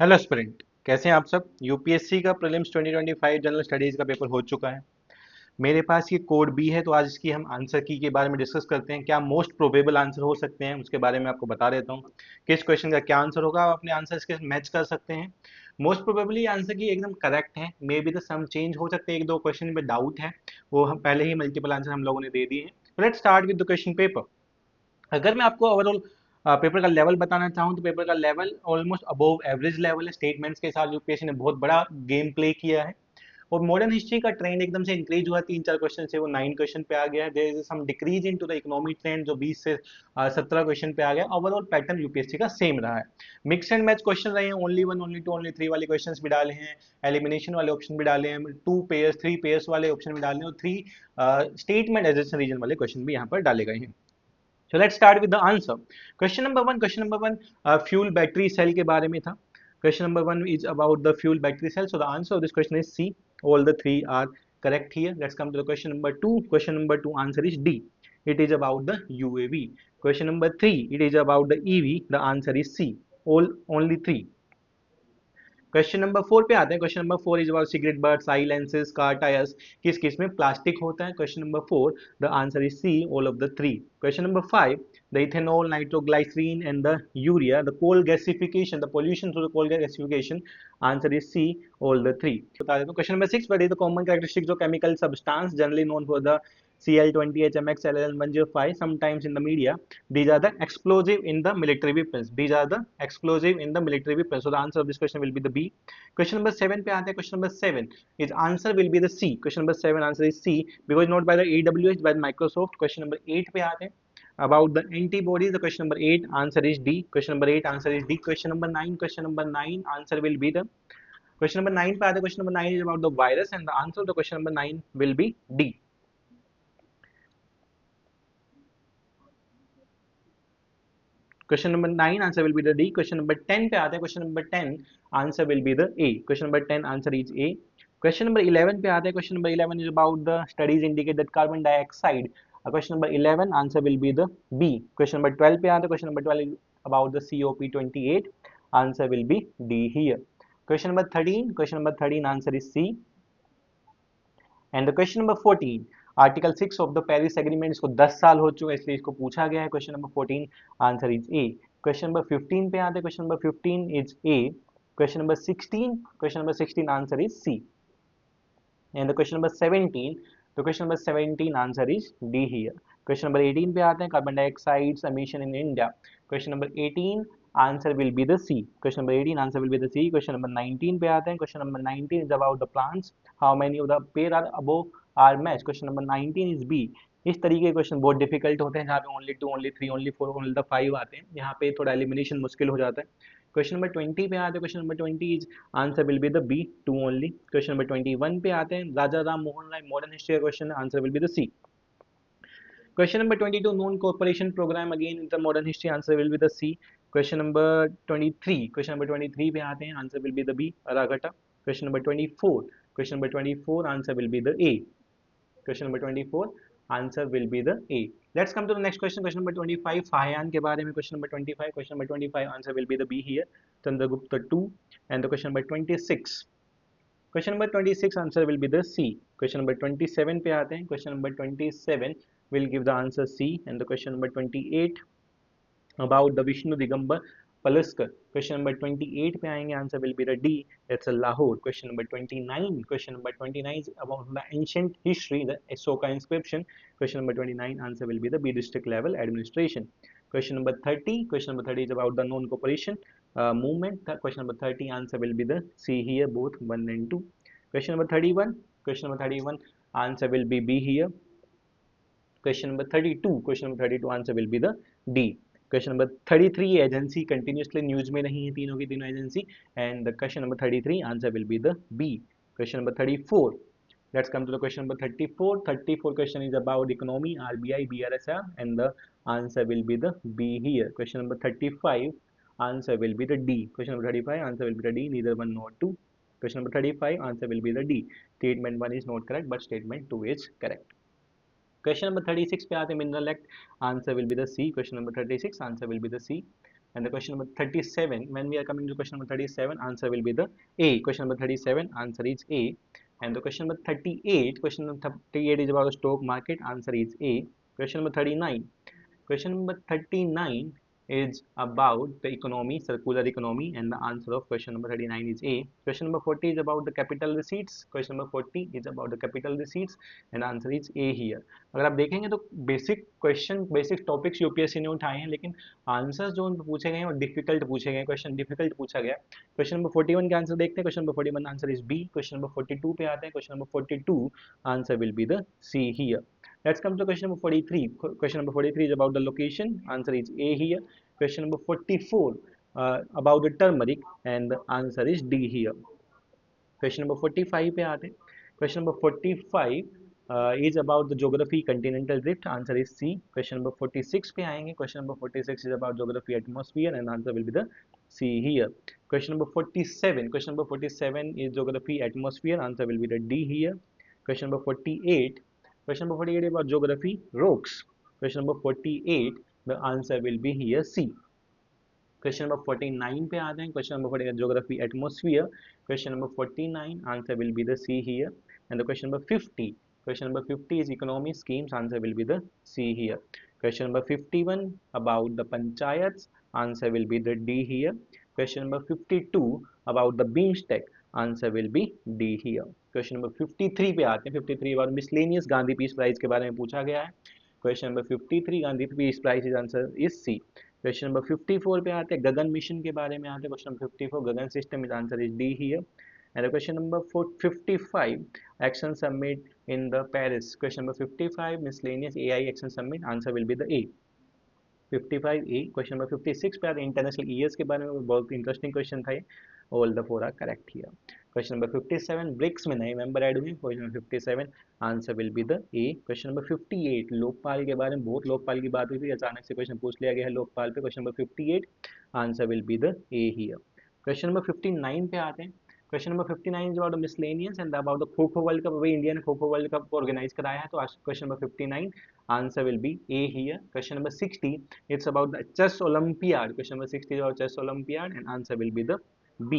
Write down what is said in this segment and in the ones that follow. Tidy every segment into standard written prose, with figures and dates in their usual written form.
Hello sprint, कैसे हैं आप सब। यूपीएससी का प्रीलिम्स 2025 जनरल स्टडीज का पेपर हो चुका है। मेरे पास ये कोड बी है, तो आज इसकी हम आंसर की के बारे में डिस्कस करते हैं। क्या मोस्ट प्रोबेबल आंसर हो सकते हैं उसके बारे में आपको बता देता हूँ। किस क्वेश्चन का क्या आंसर होगा, आप अपने आंसर के मैच कर सकते हैं। मोस्ट प्रोबेबली आंसर की एकदम करेक्ट है, may be the some change हो सकते हैं, एक दो क्वेश्चन में डाउट है, वो हम पहले ही मल्टीपल आंसर हम लोगों ने दे दिए हैं। Let's start with the question paper. अगर मैं आपको ओवरऑल पेपर का लेवल बताना चाहूँ तो पेपर का level almost above average level है। स्टेटमेंट्स के साथ यूपीएससी ने बहुत बड़ा गेम प्ले किया है। और मॉडर्न हिस्ट्री का ट्रेंड एकदम से इंक्रीज हुआ, 3-4 क्वेश्चन से वो 9 क्वेश्चन पे आ गया है। There is some decrease into the economic trend, जो 20 से 17 क्वेश्चन पे आ गया। ओवरऑल पैटर्न यूपीएससी का सेम रहा है। मिक्स एंड मैच क्वेश्चन रहे हैं, only one, only two, only three वाले क्वेश्चंस भी डाले हैं। एलिमिनेशन वाले ऑप्शन भी डाले हैं, 2 पेयर्स 3 पेयर्स वाले ऑप्शन भी डाले हैं, और 3 स्टेटमेंट एजेशन रीजन वाले क्वेश्चन भी यहाँ पर डाले गए हैं। So let's start with the answer. Question number one, fuel battery cell के बारे में था. Question number one is about the fuel battery cell. So the answer of this question is C. All the three are correct here. Let's come to the question number two. Question number two answer is D. It is about the UAV. Question number three, it is about the EV. The answer is C. All only three. Question number 4 पे आते हैं। Question number 4 is about cigarette butts, eye lenses, car tyres. किस किस में plastic होता है? Question number 4, the answer is C, all of the three. Question number 5, the ethanol, nitroglycerine and the urea, the coal gasification, the pollution through the coal gasification, answer is C, all the three. बता देता हूँ। Question number 6, what is the common characteristics of chemical substance generally known for the Cl20, HMX, LN105, sometimes in the media. These are the explosive in the military weapons. These are the explosive in the military weapons. So the answer of this question will be the B. Question number 7 पे आते हैं। Question number 7 is answer will be the C. Question number 7 answer is C, because not by the AWS, by Microsoft. Question number 8 पे आते हैं। About the antibodies, the question number 8 answer is D. Question number 8 answer is D. Question number 9 answer will be the, question number 9 पे आते हैं। Question number 9 is about the virus and the answer of the question number 9 will be D. Question number 9 answer will be the D. Question number 10 पे आते हैं। Question number 10 answer will be the A. Question number 10 answer is A. Question number 11 पे आते हैं। Question number 11 is about the studies indicate that carbon dioxide. Question number 11 answer will be the B. Question number 12 पे आते हैं। Question number 12 is about the COP28, answer will be D here. Question number 13 answer is C. And the question number 14, article 6 of the Paris agreement, इसको 10 साल हो चुके हैं, इसलिए इसको पूछा गया है। Question number 14 answer is A. Question number 15 पे आते हैं। Question number 15 is A. Question number 16 answer is C. And the question number 17, तो question number 17 answer is D here. Question number 18 पे आते हैं। Carbon dioxide emission in India. Question number 18 answer will be the C. Question number 18 answer will be the C. Question number 19 पे आते हैं। Question number 19 is about the plants, how many of the pair are above are match. Question number 19 is B. इस तरीके के question बहुत difficult होते हैं, जहाँ पे only 2, only 3, only 4, only the 5 आते हैं। यहाँ पे थोड़ा एलिमिनेशन मुश्किल हो जाता है। क्वेश्चन नंबर 20 पे आते हैं। Question number 20 is answer will be the B, 2 only. Question number 21 पे आते हैं। राजा राम मोहन राय, मॉडर्न हिस्ट्री का question, answer will be the C. Question number 22, non corporation programme again in the modern history, answer will be the C. Question number 23 पे आते हैं। Answer will be the B, अरागटा। Question number 24 answer will be the A. Question number 24 answer will be the A. Let's come to the next question. Question number 25, Fahien के बारे में। Question number 25, question number 25 answer will be the B here, Chandragupta 2। And the question number 26, question number 26 answer will be the C. Question number 27 पे आते हैं। Question number 27 will give the answer C. And the question number 28 about the Vishnu Digambar Paluskar. Question number 28 पे आएंगे, answer will be the D, that's Lahore. Question number 29, question number 29 is about the ancient history, the Ashoka inscription. Question number 29 answer will be the B, district level administration. Question number 30, question number 30 is about the non corporation movement. Question number 30 answer will be the C here, both 1 and 2. Question number 31, question number 31 answer will be B here. Question number 32, question number 32 answer will be the D. Question number 33, agency continuously news में नहीं है, तीनों की तीनों agency. And the question number 33 answer will be the B. Question number 34, let's come to the question number 34. 34 question is about economy, RBI, BRSR, and the answer will be the B here. Question number 35 answer will be the D. Question number 35 answer will be the D, neither 1 nor 2. Question number 35 answer will be the D. Statement 1 is not correct, but statement 2 is correct. Question number 36 पे आते हैं, mineral act, answer will be the C. Question number 36 answer will be the C. And the question number 37, when we are coming to question number 37, answer will be the A. Question number 37, answer is A. And the question number 38, question number 38 is about the stock market, answer is A. Question number 39, question number 39 is about the economy, circular economy, and the answer of question number 39 is A. Question number 40 is about the capital receipts. Question number 40 is about the capital receipts, and answer is A here. अगर आप देखेंगे तो basic question, basic topics UPSC ने उठाए हैं, लेकिन answers जो पूछे गए हैं वो डिफिकल्ट पूछे गए, क्वेश्चन डिफिकल्ट पूछा गया। क्वेश्चन नंबर 41 के आंसर देखते हैं। Question number 41 answer is B. Question number 42 पे आते हैं। Question number 42 answer will be the C here. Let's come to question number 43. Question number 43 is about the location. Answer is A here. Question number 44 about the turmeric, and the answer is D here. Question number 45 पे आते हैं। Question number 45 is about the geography, continental drift. Answer is C. Question number 46 पे आएंगे। Question number 46 is about geography, atmosphere, and answer will be the C here. Question number 47. Question number 47 is geography, atmosphere. Answer will be the D here. Question number 48. Question number 48 about geography, rocks. Question number 48, the answer will be here C. Question number 49 पे आते हैं। Question number 49 geography, atmosphere. Question number 49 answer will be the C here. And the question number 50. Question number 50 is economy schemes. Answer will be the C here. Question number 51 about the panchayats. Answer will be the D here. Question number 52 about the BIMSTEC. Answer will be D here. Question number 53 पे आते हैं। 53 about miscellaneous Gandhi peace prize के बारे में पूछा गया है। Question number 53 Gandhi peace prize is answer is C. Question number 54 पे आते हैं। गगन मिशन के बारे में आते हैं। Question number 54 Gagan system is answer is D here. And the question number 55 action summit in the Paris. Question number 55 miscellaneous AI action summit. Answer will be the A. 55A. Question number 56 पे आते हैं international years के बारे में, बहुत interesting question था ये। All the four are correct here. Question number 57 BRICS में नए मेंबर ऐड हुए। Question number 57 answer will be the A. Question number 58 Lokpal के बारे में, बहुत लोकपाल की बात हुई थी, अचानक से क्वेश्चन पूछ लिया गया है लोकपाल पे। Question number 58 answer will be the A here. Question number 59 पे आते हैं। Question number 59 is about the miscellaneous and about the kho kho world cup. वही इंडिया ने kho kho world cup organise कराया है, तो आज question number 59 answer will B A here. Question number 60 it's about the chess olympiad. Question number 60 is about chess olympiad, and answer will be the B.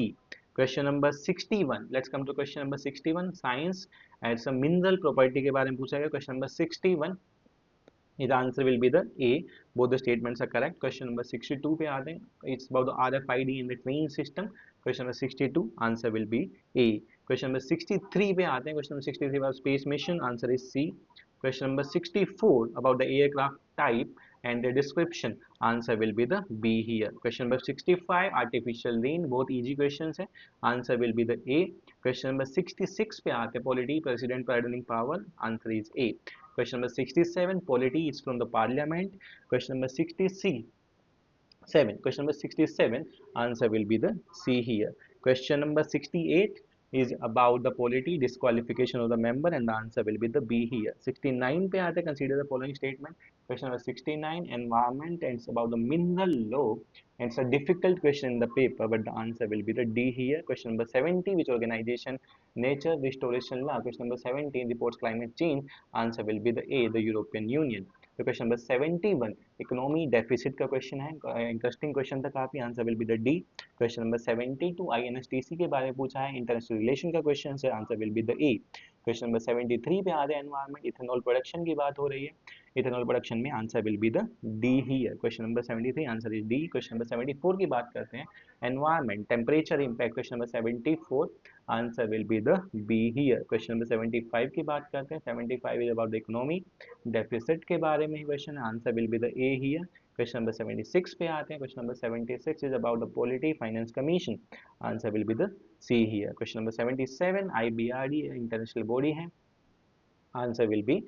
Question number 61, let's come to question number 61, science and some mineral property के बारे में पूछा गया। Question number 61, his answer will be the A. Both the statements are correct. Question number 62 पे आते हैं। It's about the RFID in the train system. Question number 62 answer will be A. Question number 63 पे आते हैं। Question number 63 about space mission. Answer is C. Question number 64 about the aircraft type and the description. Answer will be the B here. Question number 65 artificial rain. बहुत easy questions है। Answer will be the A. Question number 66 पे आते हैं polity, president pardoning power. Answer is A. Question number 67 polity is from the parliament. Question number 67. Question number 67 answer will be the C here. Question number 68 is about the polity, disqualification of the member, and the answer will be the B here. 69 पे आते हैं, consider the following statement. Question number 69 environment, and it's about the mineral law, and it's a difficult question in the paper, but the answer will be the D here. Question number 70, which organization, nature restoration law. Question number 17 reports climate change. Answer will be the A, the European Union. तो question number 71 economy deficit का question है, interesting question था काफी। Answer will be the D. Question number 72 INSTC के बारे में पूछा है, इंटरनेशनल रिलेशन का क्वेश्चन है। Answer will be the A. Question number 73 पे आ रहे हैं एनवायरमेंट, इथेनॉल प्रोडक्शन की बात हो रही है। इथेनॉल प्रोडक्शन में answer will be the D here. Question number 73 answer is D. Question number 74 की बात करते हैं, environment temperature impact. Question number 74 answer will be the B here. Question number 75 की बात करते हैं, 75 is about the economy deficit के बारे में क्वेश्चन है। Answer will be the A here. Question number 76 पे आते हैं। Question number 76 is about the polity finance commission. Answer will be the C here. Question number 77 IBRD international body है। Answer will be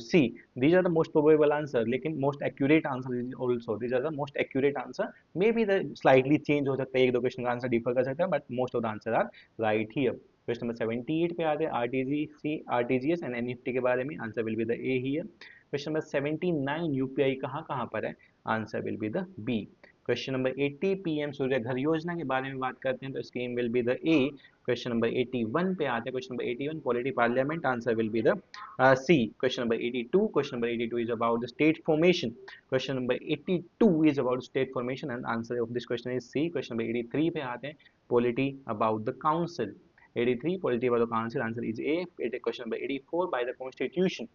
C. These are the most probable answer, लेकिन most accurate answer is also, these are the most accurate answer. Maybe the slightly change हो सकता है, एक दो question का answer differ कर सकता है, but most of the answer are right here. Question number 78 पे आते हैं आरटीजीएस एंड एनईएफटी के बारे में। Answer will be the A here. Question number 79 UPI कहाँ कहाँ पर है। Answer will be the B. Question number 80 PM Surya Ghar Yojana के बारे में बात करते हैं तो scheme will be the A. Question number 81 पे आते हैं, question number 81 polity parliament, answer will be the C. Question number 82 is about the state formation, question number 82 is about state formation and answer of this question is C. Question number 83 पे आते हैं, polity about the council, 83 polity about the council, answer is A. Question number 84 by the constitution,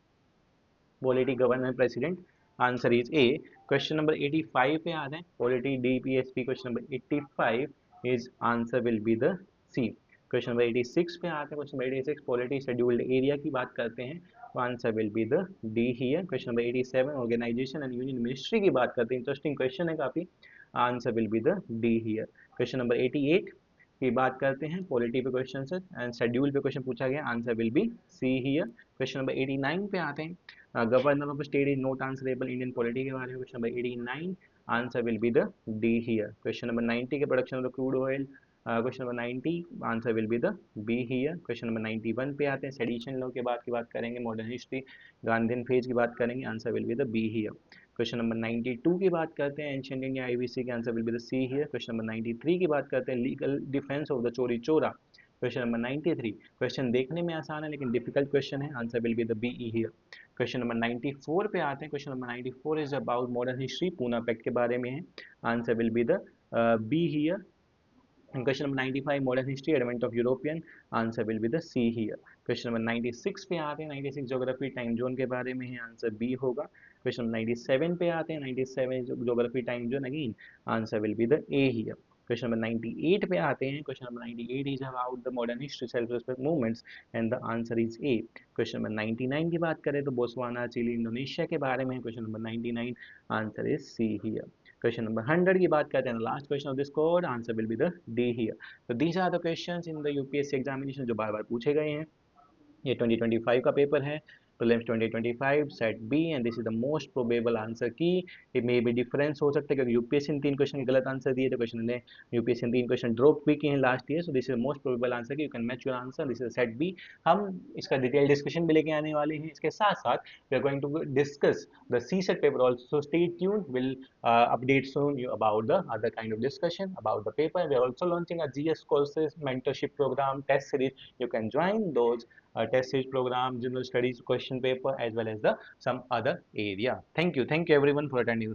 polity governor president, answer is A. Question number 85 पे आते हैं, polity DPSP, question number 85 is answer will be the C. Question number 86 पे आते हैं, question number 86 polity scheduled area की बात करते हैं तो answer will be the D here. Question number 87 organisation and union ministry की बात करते हैं, इंटरेस्टिंग क्वेश्चन है काफी, answer will be the D here. Question number 88 की बात करते हैं, पॉलिटी पे क्वेश्चन है एंड शेड्यूल पे क्वेश्चन पूछा गया, answer will be C here. Question number 89 पे आते हैं, governor of state is not answerable Indian polity के बारे में, question number 89, answer will be the D here. Question number 90 के production of the crude oil, question number 90, answer will be the B here. Question number 91 पे आते हैं, sedition law के बाद की बात करेंगे, मॉडर्न हिस्ट्री, गांधीन फेज की बात करेंगे, answer will be the B here. Question number 92 की बात करते हैं, एंशिएंट इंडिया आईबीसी के, answer will be the C here. Question number 93 की बात करते हैं, लीगल डिफेंस ऑफ द चोरी चोरा, क्वेश्चन नंबर 93, क्वेश्चन देखने में आसान है लेकिन डिफिकल्ट क्वेश्चन है, answer will be the B here. Question number 94 पे आते हैं, question number 94 is about modern history, Poona pact के बारे में है, answer will be the B here. Question number 95 modern history advent of European, answer will be the C here. Question number 96 पे आते हैं, 96 ज्योग्राफी टाइम जोन के बारे में है, आंसर बी होगा। क्वेश्चन 97 पे आते हैं, 97 geography time zone, again answer will be the A here. Question number 98 पे आते हैं, question number 98 is about the modern history self respect movements and the answer is A. Question number 99 की बात करें तो बोत्सवाना, चिली, इंडोनेशिया के बारे में है, question number 99, answer is C here. Question number 100 की बात करते हैं, last question of this code, answer will be the D here. तो these are the questions in the UPSC examination जो बार बार पूछे गए हैं। ये 2025 का पेपर है, prelims 2025 set B, and this is the most probable answer की। इट मे बी डिफरेंस हो सकता है क्योंकि यूपीएससी ने 3 क्वेश्चन के गलत आंसर दिए थे, क्वेश्चन ने यूपीएससी ने 3 क्वेश्चन ड्रॉप भी किए हैं last year, so this is the most probable answer key, you can match your answer, this is set B. हम इसका डिटेल डिस्कशन भी लेके आने वाले हैं, इसके साथ साथ we are going to discuss the CSAT paper also, stay tuned, will update soon you about the other kind of discussion about the paper. We are also launching a GS courses mentorship program test series, you can join those test series program, general studies question paper as well as the some other area. Thank you everyone for attending.